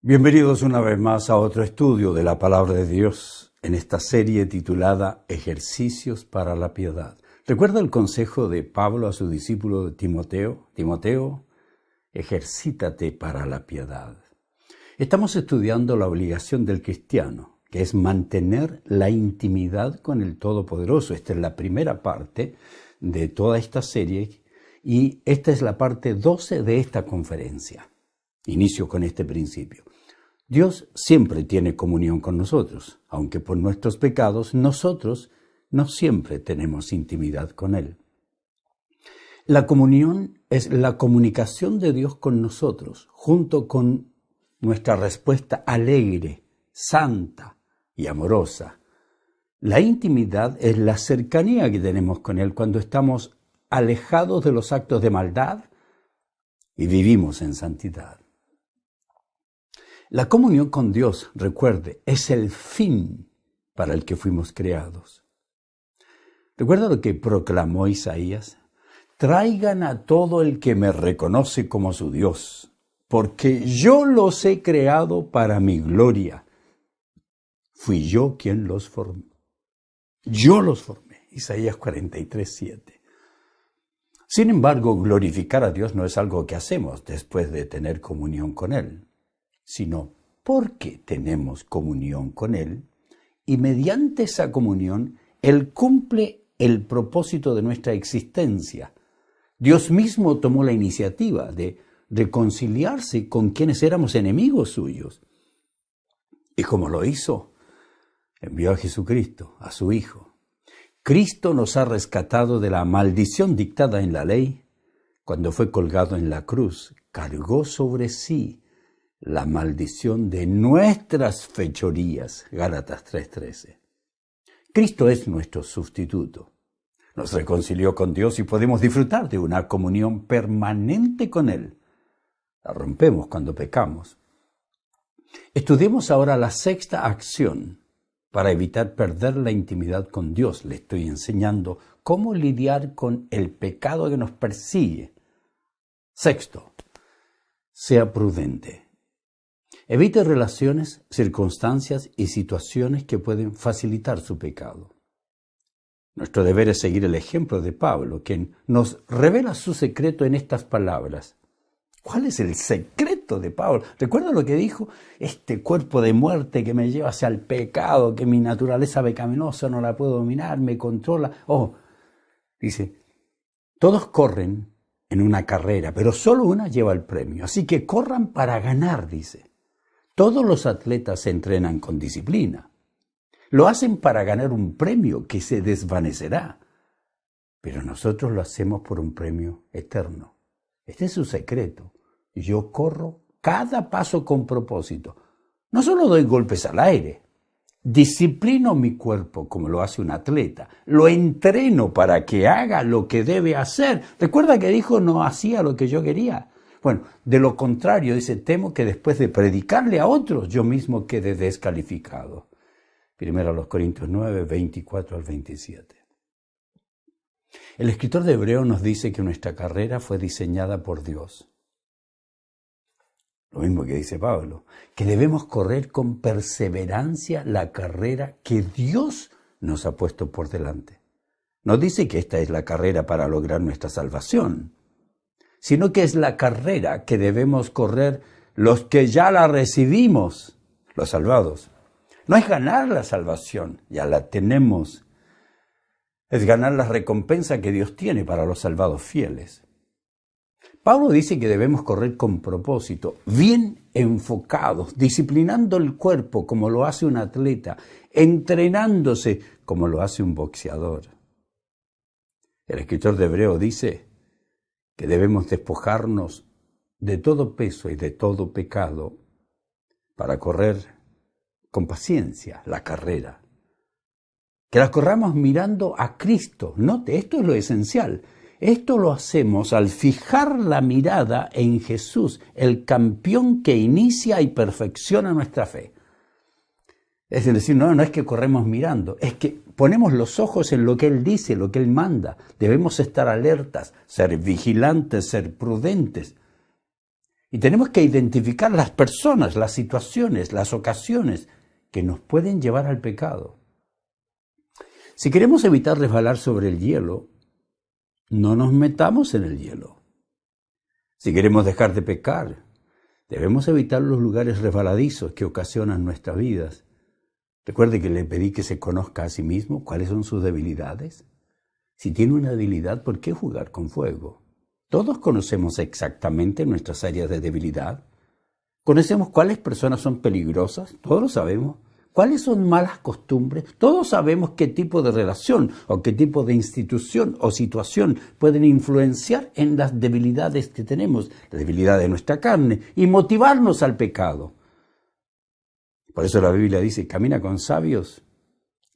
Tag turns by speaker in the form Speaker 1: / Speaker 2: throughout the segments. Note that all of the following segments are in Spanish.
Speaker 1: Bienvenidos una vez más a otro estudio de la Palabra de Dios en esta serie titulada Ejercicios para la Piedad. ¿Recuerda el consejo de Pablo a su discípulo Timoteo? Timoteo, ejercítate para la piedad. Estamos estudiando la obligación del cristiano, que es mantener la intimidad con el Todopoderoso. Esta es la primera parte de toda esta serie y esta es la parte 12 de esta conferencia. Inicio con este principio. Dios siempre tiene comunión con nosotros, aunque por nuestros pecados nosotros no siempre tenemos intimidad con Él. La comunión es la comunicación de Dios con nosotros, junto con nuestra respuesta alegre, santa y amorosa. La intimidad es la cercanía que tenemos con Él cuando estamos alejados de los actos de maldad y vivimos en santidad. La comunión con Dios, recuerde, es el fin para el que fuimos creados. ¿Recuerda lo que proclamó Isaías? Traigan a todo el que me reconoce como su Dios, porque yo los he creado para mi gloria. Fui yo quien los formó. Yo los formé. Isaías 43:7. Sin embargo, glorificar a Dios no es algo que hacemos después de tener comunión con Él, sino porque tenemos comunión con Él y mediante esa comunión Él cumple el propósito de nuestra existencia. Dios mismo tomó la iniciativa de reconciliarse con quienes éramos enemigos suyos. ¿Y cómo lo hizo? Envió a Jesucristo, a su Hijo. Cristo nos ha rescatado de la maldición dictada en la ley. Cuando fue colgado en la cruz, cargó sobre sí la maldición de nuestras fechorías. Gálatas 3:13. Cristo es nuestro sustituto. Nos reconcilió con Dios y podemos disfrutar de una comunión permanente con Él. La rompemos cuando pecamos. Estudiemos ahora la sexta acción para evitar perder la intimidad con Dios. Le estoy enseñando cómo lidiar con el pecado que nos persigue. Sexto, sea prudente. Evite relaciones, circunstancias y situaciones que pueden facilitar su pecado. Nuestro deber es seguir el ejemplo de Pablo, quien nos revela su secreto en estas palabras. ¿Cuál es el secreto de Pablo? ¿Recuerda lo que dijo? Este cuerpo de muerte que me lleva hacia el pecado, que mi naturaleza pecaminosa no la puedo dominar, me controla. Dice, todos corren en una carrera, pero solo una lleva el premio. Así que corran para ganar, dice. Todos los atletas se entrenan con disciplina. Lo hacen para ganar un premio que se desvanecerá. Pero nosotros lo hacemos por un premio eterno. Este es su secreto. Yo corro cada paso con propósito. No solo doy golpes al aire. Disciplino mi cuerpo como lo hace un atleta. Lo entreno para que haga lo que debe hacer. Recuerda que dijo no hacía lo que yo quería. Bueno, de lo contrario, dice, temo que después de predicarle a otros, yo mismo quede descalificado. Primero a los Corintios 9, 24 al 27. El escritor de Hebreo nos dice que nuestra carrera fue diseñada por Dios. Lo mismo que dice Pablo, que debemos correr con perseverancia la carrera que Dios nos ha puesto por delante. No dice que esta es la carrera para lograr nuestra salvación, sino que es la carrera que debemos correr los que ya la recibimos, los salvados. No es ganar la salvación, ya la tenemos. Es ganar la recompensa que Dios tiene para los salvados fieles. Pablo dice que debemos correr con propósito, bien enfocados, disciplinando el cuerpo como lo hace un atleta, entrenándose como lo hace un boxeador. El escritor de Hebreo dice que debemos despojarnos de todo peso y de todo pecado para correr con paciencia la carrera. Que la corramos mirando a Cristo. Note, esto es lo esencial. Esto lo hacemos al fijar la mirada en Jesús, el campeón que inicia y perfecciona nuestra fe. Es decir, no es que corremos mirando, es que ponemos los ojos en lo que Él dice, lo que Él manda. Debemos estar alertas, ser vigilantes, ser prudentes. Y tenemos que identificar las personas, las situaciones, las ocasiones que nos pueden llevar al pecado. Si queremos evitar resbalar sobre el hielo, no nos metamos en el hielo. Si queremos dejar de pecar, debemos evitar los lugares resbaladizos que ocasionan nuestras vidas. Recuerde que le pedí que se conozca a sí mismo cuáles son sus debilidades. Si tiene una debilidad, ¿por qué jugar con fuego? Todos conocemos exactamente nuestras áreas de debilidad. Conocemos cuáles personas son peligrosas, todos lo sabemos. ¿Cuáles son malas costumbres? Todos sabemos qué tipo de relación o qué tipo de institución o situación pueden influenciar en las debilidades que tenemos, la debilidad de nuestra carne, y motivarnos al pecado. Por eso la Biblia dice, camina con sabios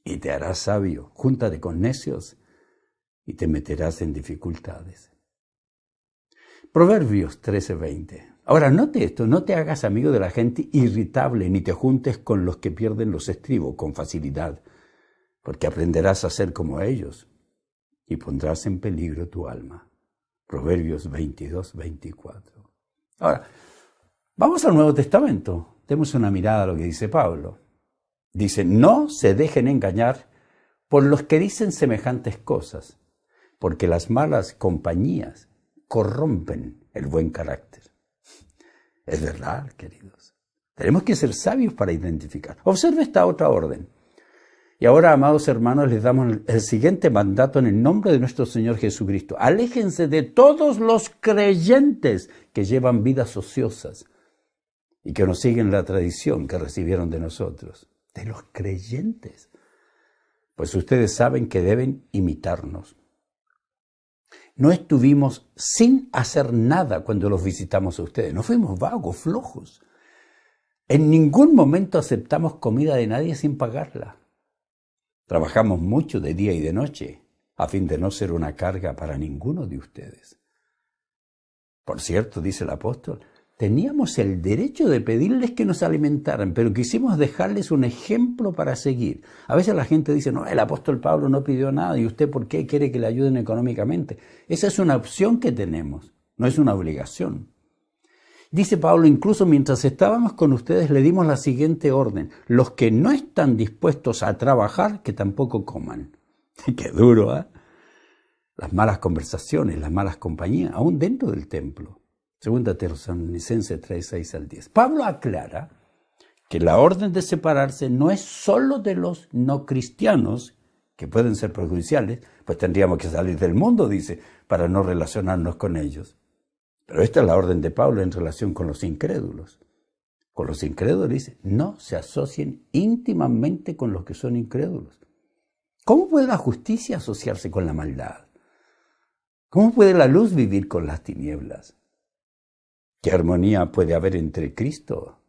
Speaker 1: y te harás sabio, júntate con necios y te meterás en dificultades. Proverbios 13:20. Ahora, note esto, no te hagas amigo de la gente irritable, ni te juntes con los que pierden los estribos con facilidad, porque aprenderás a ser como ellos y pondrás en peligro tu alma. Proverbios 22:24. Ahora, vamos al Nuevo Testamento. Demos una mirada a lo que dice Pablo. Dice, no se dejen engañar por los que dicen semejantes cosas, porque las malas compañías corrompen el buen carácter. Es verdad, queridos. Tenemos que ser sabios para identificar. Observe esta otra orden. Y ahora, amados hermanos, les damos el siguiente mandato en el nombre de nuestro Señor Jesucristo. Aléjense de todos los creyentes que llevan vidas ociosas y que no siguen la tradición que recibieron de nosotros. De los creyentes. Pues ustedes saben que deben imitarnos. No estuvimos sin hacer nada cuando los visitamos a ustedes. No fuimos vagos, flojos. En ningún momento aceptamos comida de nadie sin pagarla. Trabajamos mucho de día y de noche a fin de no ser una carga para ninguno de ustedes. Por cierto, dice el apóstol, teníamos el derecho de pedirles que nos alimentaran, pero quisimos dejarles un ejemplo para seguir. A veces la gente dice, no, el apóstol Pablo no pidió nada, ¿y usted por qué quiere que le ayuden económicamente? Esa es una opción que tenemos, no es una obligación. Dice Pablo, incluso mientras estábamos con ustedes le dimos la siguiente orden, los que no están dispuestos a trabajar, que tampoco coman. Qué duro, ¿eh? Las malas conversaciones, las malas compañías, aún dentro del templo. Segunda Tesalonicenses 3:6-10. Pablo aclara que la orden de separarse no es solo de los no cristianos, que pueden ser perjudiciales, pues tendríamos que salir del mundo, dice, para no relacionarnos con ellos. Pero esta es la orden de Pablo en relación con los incrédulos. Con los incrédulos dice, no se asocien íntimamente con los que son incrédulos. ¿Cómo puede la justicia asociarse con la maldad? ¿Cómo puede la luz vivir con las tinieblas? ¿Qué armonía puede haber entre Cristo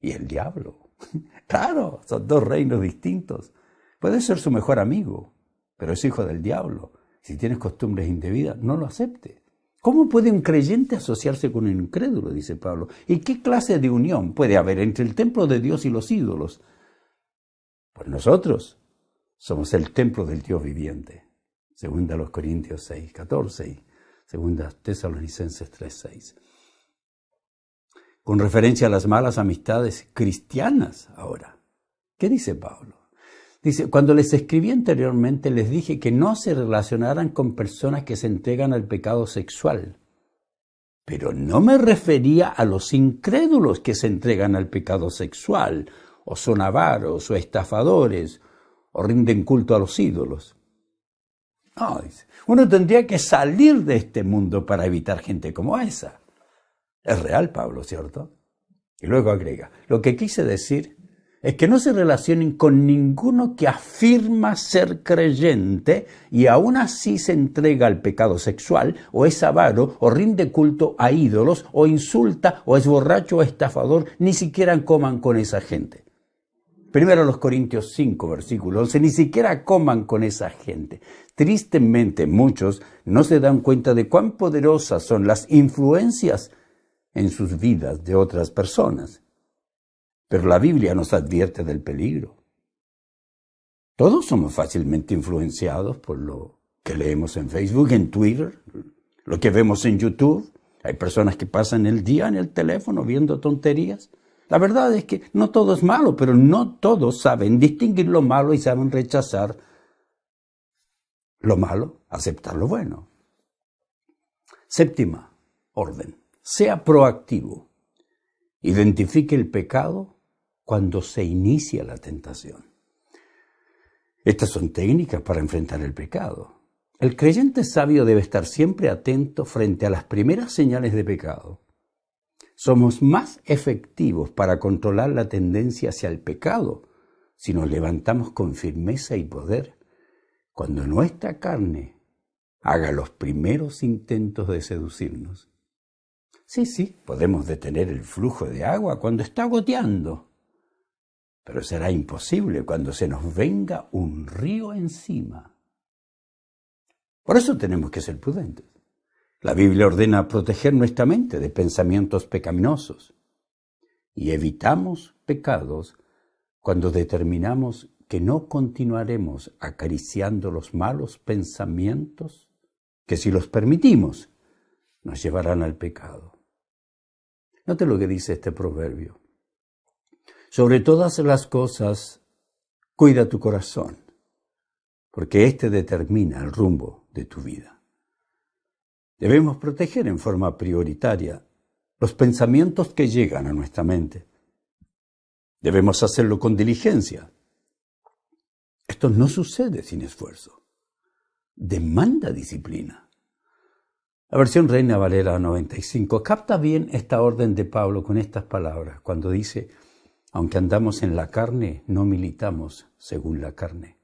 Speaker 1: y el diablo? Claro, son dos reinos distintos. Puede ser su mejor amigo, pero es hijo del diablo. Si tienes costumbres indebidas, no lo acepte. ¿Cómo puede un creyente asociarse con un incrédulo? Dice Pablo. ¿Y qué clase de unión puede haber entre el templo de Dios y los ídolos? Pues nosotros somos el templo del Dios viviente. Segunda los Corintios 6:14 y segunda Tesalonicenses 3:6. Con referencia a las malas amistades cristianas ahora. ¿Qué dice Pablo? Dice, cuando les escribí anteriormente les dije que no se relacionaran con personas que se entregan al pecado sexual. Pero no me refería a los incrédulos que se entregan al pecado sexual, o son avaros, o estafadores, o rinden culto a los ídolos. No, dice, uno tendría que salir de este mundo para evitar gente como esa. Es real, Pablo, ¿cierto? Y luego agrega, lo que quise decir es que no se relacionen con ninguno que afirma ser creyente y aún así se entrega al pecado sexual, o es avaro, o rinde culto a ídolos, o insulta, o es borracho o estafador. Ni siquiera coman con esa gente. Primero los Corintios 5, versículo 11, ni siquiera coman con esa gente. Tristemente, muchos no se dan cuenta de cuán poderosas son las influencias en sus vidas de otras personas. Pero la Biblia nos advierte del peligro. Todos somos fácilmente influenciados por lo que leemos en Facebook, en Twitter, lo que vemos en YouTube, Hay personas que pasan el día en el teléfono viendo tonterías. La verdad es que no todo es malo, pero no todos saben distinguir lo malo y saben rechazar lo malo, aceptar lo bueno. Séptima orden. Sea proactivo. Identifique el pecado cuando se inicia la tentación. Estas son técnicas para enfrentar el pecado. El creyente sabio debe estar siempre atento frente a las primeras señales de pecado. Somos más efectivos para controlar la tendencia hacia el pecado si nos levantamos con firmeza y poder cuando nuestra carne haga los primeros intentos de seducirnos. Sí, podemos detener el flujo de agua cuando está goteando, pero será imposible cuando se nos venga un río encima. Por eso tenemos que ser prudentes. La Biblia ordena proteger nuestra mente de pensamientos pecaminosos y evitamos pecados cuando determinamos que no continuaremos acariciando los malos pensamientos que, si los permitimos, nos llevarán al pecado. Note lo que dice este proverbio. Sobre todas las cosas, cuida tu corazón, porque éste determina el rumbo de tu vida. Debemos proteger en forma prioritaria los pensamientos que llegan a nuestra mente. Debemos hacerlo con diligencia. Esto no sucede sin esfuerzo. Demanda disciplina. La versión Reina Valera 95 capta bien esta orden de Pablo con estas palabras, cuando dice: aunque andamos en la carne, no militamos según la carne,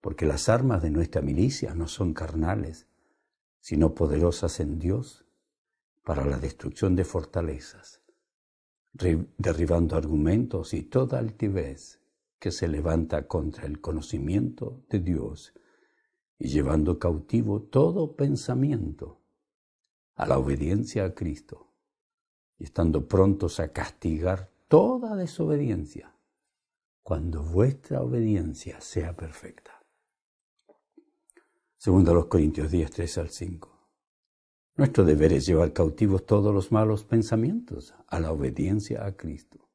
Speaker 1: porque las armas de nuestra milicia no son carnales, sino poderosas en Dios para la destrucción de fortalezas, derribando argumentos y toda altivez que se levanta contra el conocimiento de Dios y llevando cautivo todo pensamiento a la obediencia a Cristo, y estando prontos a castigar toda desobediencia cuando vuestra obediencia sea perfecta. Segundo a los Corintios 10, 3-5. Nuestro deber es llevar cautivos todos los malos pensamientos a la obediencia a Cristo.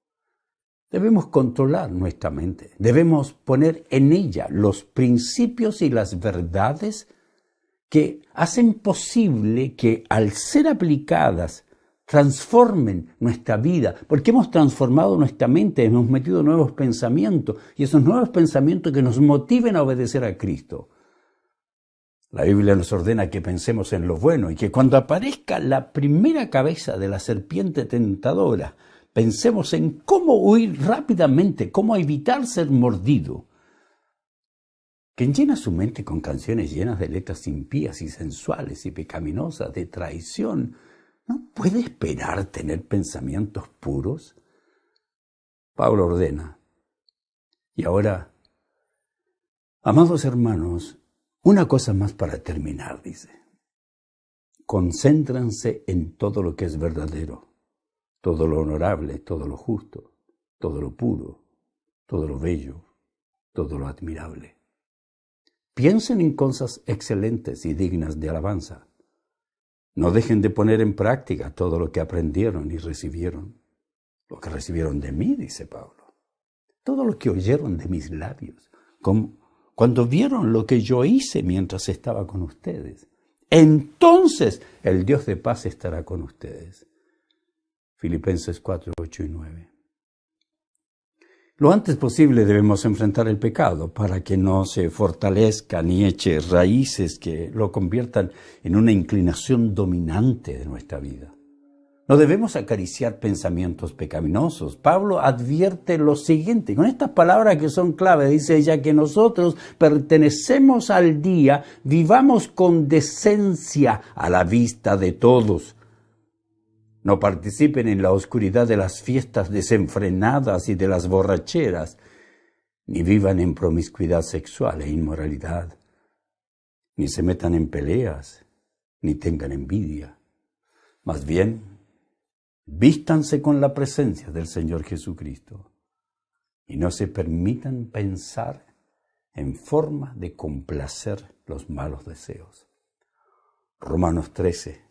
Speaker 1: Debemos controlar nuestra mente. Debemos poner en ella los principios y las verdades que hacen posible que, al ser aplicadas, transformen nuestra vida, porque hemos transformado nuestra mente, hemos metido nuevos pensamientos, y esos nuevos pensamientos que nos motiven a obedecer a Cristo. La Biblia nos ordena que pensemos en lo bueno y que cuando aparezca la primera cabeza de la serpiente tentadora, pensemos en cómo huir rápidamente, cómo evitar ser mordido. Quien llena su mente con canciones llenas de letras impías y sensuales y pecaminosas de traición, ¿no puede esperar tener pensamientos puros? Pablo ordena. Y ahora, amados hermanos, una cosa más para terminar, dice. Concéntrense en todo lo que es verdadero, todo lo honorable, todo lo justo, todo lo puro, todo lo bello, todo lo admirable. Piensen en cosas excelentes y dignas de alabanza. No dejen de poner en práctica todo lo que aprendieron y recibieron. Lo que recibieron de mí, dice Pablo. Todo lo que oyeron de mis labios. Cuando vieron lo que yo hice mientras estaba con ustedes. Entonces el Dios de paz estará con ustedes. Filipenses 4, 8 y 9. Lo antes posible debemos enfrentar el pecado para que no se fortalezca ni eche raíces que lo conviertan en una inclinación dominante de nuestra vida. No debemos acariciar pensamientos pecaminosos. Pablo advierte lo siguiente, con estas palabras que son clave, dice: ya que nosotros pertenecemos al día, vivamos con decencia a la vista de todos. No participen en la oscuridad de las fiestas desenfrenadas y de las borracheras, ni vivan en promiscuidad sexual e inmoralidad, ni se metan en peleas, ni tengan envidia. Más bien, vístanse con la presencia del Señor Jesucristo y no se permitan pensar en forma de complacer los malos deseos. Romanos 13,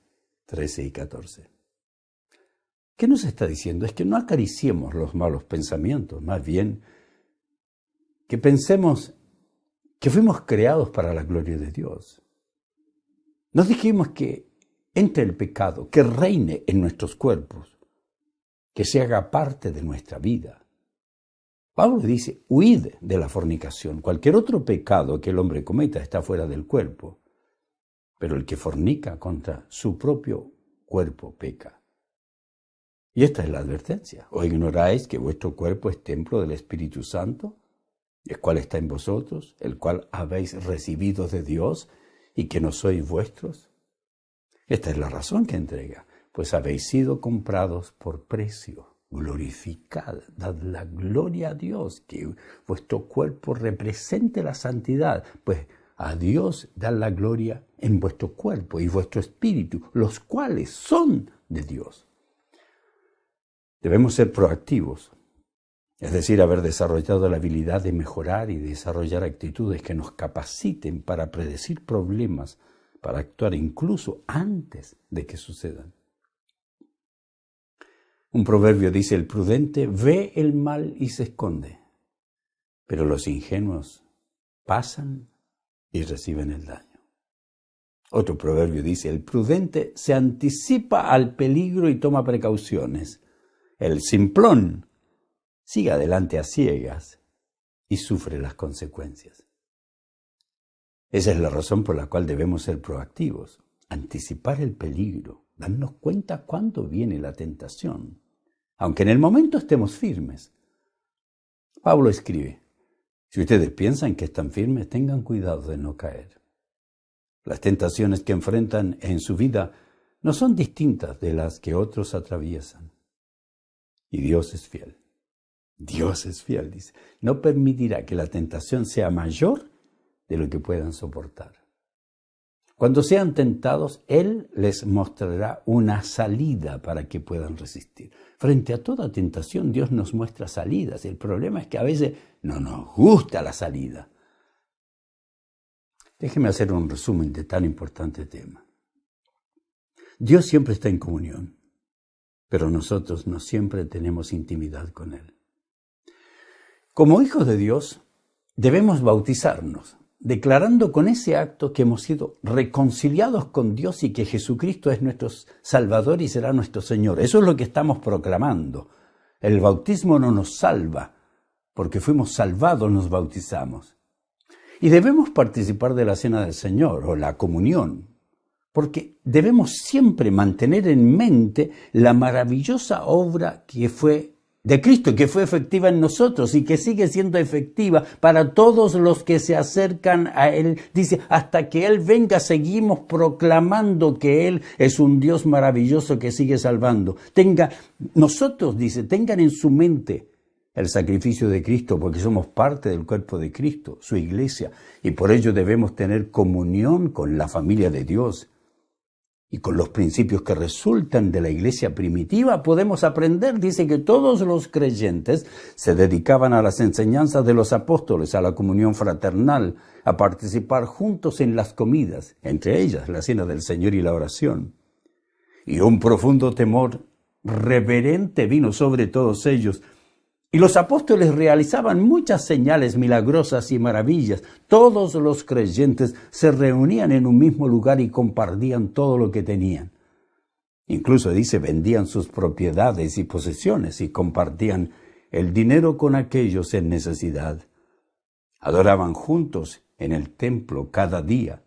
Speaker 1: 13 y 14. ¿Qué nos está diciendo? Es que no acariciemos los malos pensamientos, más bien que pensemos que fuimos creados para la gloria de Dios. Nos dijimos que entre el pecado, que reine en nuestros cuerpos, que se haga parte de nuestra vida. Pablo dice, huid de la fornicación. Cualquier otro pecado que el hombre cometa está fuera del cuerpo, pero el que fornica contra su propio cuerpo peca. Y esta es la advertencia. ¿O ignoráis que vuestro cuerpo es templo del Espíritu Santo, el cual está en vosotros, el cual habéis recibido de Dios y que no sois vuestros? Esta es la razón que entrega, pues habéis sido comprados por precio. Glorificad, dad la gloria a Dios, que vuestro cuerpo represente la santidad, pues a Dios dad la gloria en vuestro cuerpo y vuestro espíritu, los cuales son de Dios. Debemos ser proactivos, es decir, haber desarrollado la habilidad de mejorar y desarrollar actitudes que nos capaciten para predecir problemas, para actuar incluso antes de que sucedan. Un proverbio dice, el prudente ve el mal y se esconde, pero los ingenuos pasan y reciben el daño. Otro proverbio dice, el prudente se anticipa al peligro y toma precauciones. El simplón sigue adelante a ciegas y sufre las consecuencias. Esa es la razón por la cual debemos ser proactivos, anticipar el peligro, darnos cuenta cuándo viene la tentación, aunque en el momento estemos firmes. Pablo escribe, si ustedes piensan que están firmes, tengan cuidado de no caer. Las tentaciones que enfrentan en su vida no son distintas de las que otros atraviesan. Y Dios es fiel. Dios es fiel, dice. No permitirá que la tentación sea mayor de lo que puedan soportar. Cuando sean tentados, Él les mostrará una salida para que puedan resistir. Frente a toda tentación, Dios nos muestra salidas. El problema es que a veces no nos gusta la salida. Déjeme hacer un resumen de tan importante tema. Dios siempre está en comunión, pero nosotros no siempre tenemos intimidad con Él. Como hijos de Dios, debemos bautizarnos, declarando con ese acto que hemos sido reconciliados con Dios y que Jesucristo es nuestro Salvador y será nuestro Señor. Eso es lo que estamos proclamando. El bautismo no nos salva, porque fuimos salvados, nos bautizamos. Y debemos participar de la cena del Señor o la comunión, porque debemos siempre mantener en mente la maravillosa obra que fue de Cristo, que fue efectiva en nosotros y que sigue siendo efectiva para todos los que se acercan a Él. Dice, hasta que Él venga, seguimos proclamando que Él es un Dios maravilloso que sigue salvando. Nosotros, dice, tengan en su mente el sacrificio de Cristo, porque somos parte del cuerpo de Cristo, su iglesia, y por ello debemos tener comunión con la familia de Dios. Y con los principios que resultan de la iglesia primitiva podemos aprender, dice que todos los creyentes se dedicaban a las enseñanzas de los apóstoles, a la comunión fraternal, a participar juntos en las comidas, entre ellas la cena del Señor y la oración. Y un profundo temor reverente vino sobre todos ellos. Y los apóstoles realizaban muchas señales milagrosas y maravillas. Todos los creyentes se reunían en un mismo lugar y compartían todo lo que tenían. Incluso dice, vendían sus propiedades y posesiones y compartían el dinero con aquellos en necesidad. Adoraban juntos en el templo cada día.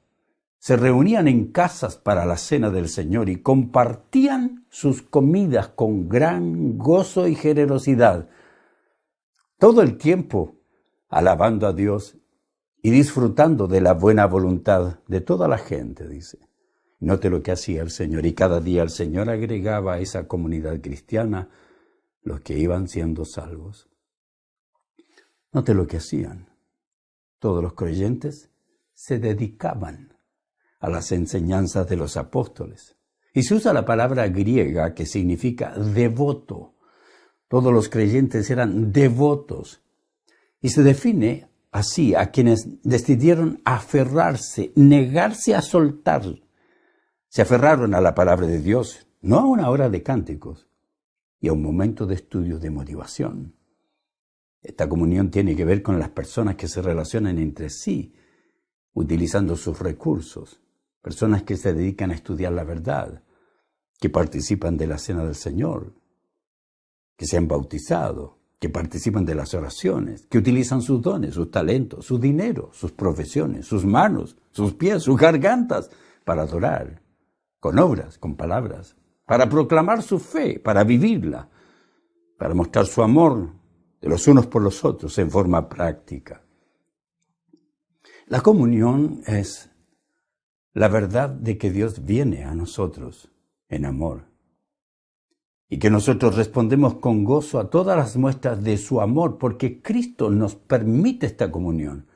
Speaker 1: Se reunían en casas para la cena del Señor y compartían sus comidas con gran gozo y generosidad. Todo el tiempo alabando a Dios y disfrutando de la buena voluntad de toda la gente, dice. Note lo que hacía el Señor, y cada día el Señor agregaba a esa comunidad cristiana los que iban siendo salvos. Note lo que hacían. Todos los creyentes se dedicaban a las enseñanzas de los apóstoles. Y se usa la palabra griega que significa devoto. Todos los creyentes eran devotos. Y se define así a quienes decidieron aferrarse, negarse a soltar, Se aferraron a la palabra de Dios, no a una hora de cánticos y a un momento de estudio de motivación. Esta comunión tiene que ver con las personas que se relacionan entre sí, utilizando sus recursos, personas que se dedican a estudiar la verdad, que participan de la cena del Señor, que se han bautizado, que participan de las oraciones, que utilizan sus dones, sus talentos, su dinero, sus profesiones, sus manos, sus pies, sus gargantas, para adorar, con obras, con palabras, para proclamar su fe, para vivirla, para mostrar su amor de los unos por los otros en forma práctica. La comunión es la verdad de que Dios viene a nosotros en amor y que nosotros respondemos con gozo a todas las muestras de su amor porque Cristo nos permite esta comunión.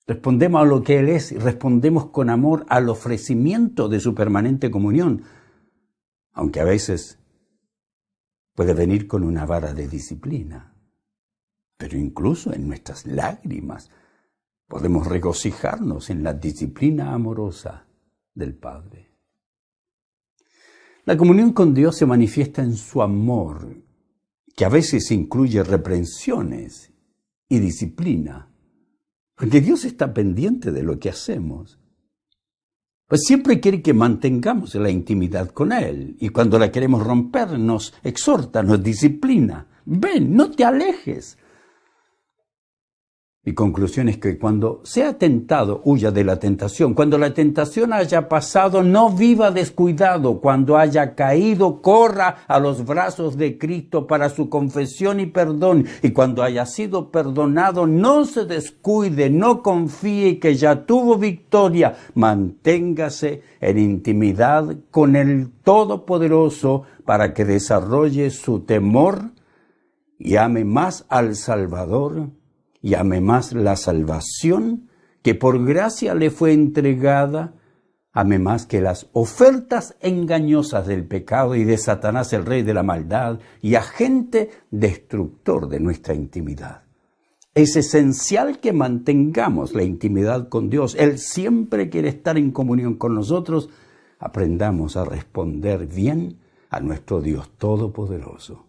Speaker 1: Respondemos a lo que Él es y respondemos con amor al ofrecimiento de su permanente comunión, aunque a veces puede venir con una vara de disciplina. Pero incluso en nuestras lágrimas podemos regocijarnos en la disciplina amorosa del Padre. La comunión con Dios se manifiesta en su amor, que a veces incluye reprensiones y disciplina, porque Dios está pendiente de lo que hacemos. Pues siempre quiere que mantengamos la intimidad con Él, y cuando la queremos romper nos exhorta, nos disciplina. Ven, no te alejes. Mi conclusión es que cuando sea tentado, huya de la tentación. Cuando la tentación haya pasado, no viva descuidado. Cuando haya caído, corra a los brazos de Cristo para su confesión y perdón. Y cuando haya sido perdonado, no se descuide, no confíe que ya tuvo victoria. Manténgase en intimidad con el Todopoderoso para que desarrolle su temor y ame más al Salvador y ame más la salvación que por gracia le fue entregada, ame más que las ofertas engañosas del pecado y de Satanás, el rey de la maldad y agente destructor de nuestra intimidad. Es esencial que mantengamos la intimidad con Dios. Él siempre quiere estar en comunión con nosotros. Aprendamos a responder bien a nuestro Dios Todopoderoso.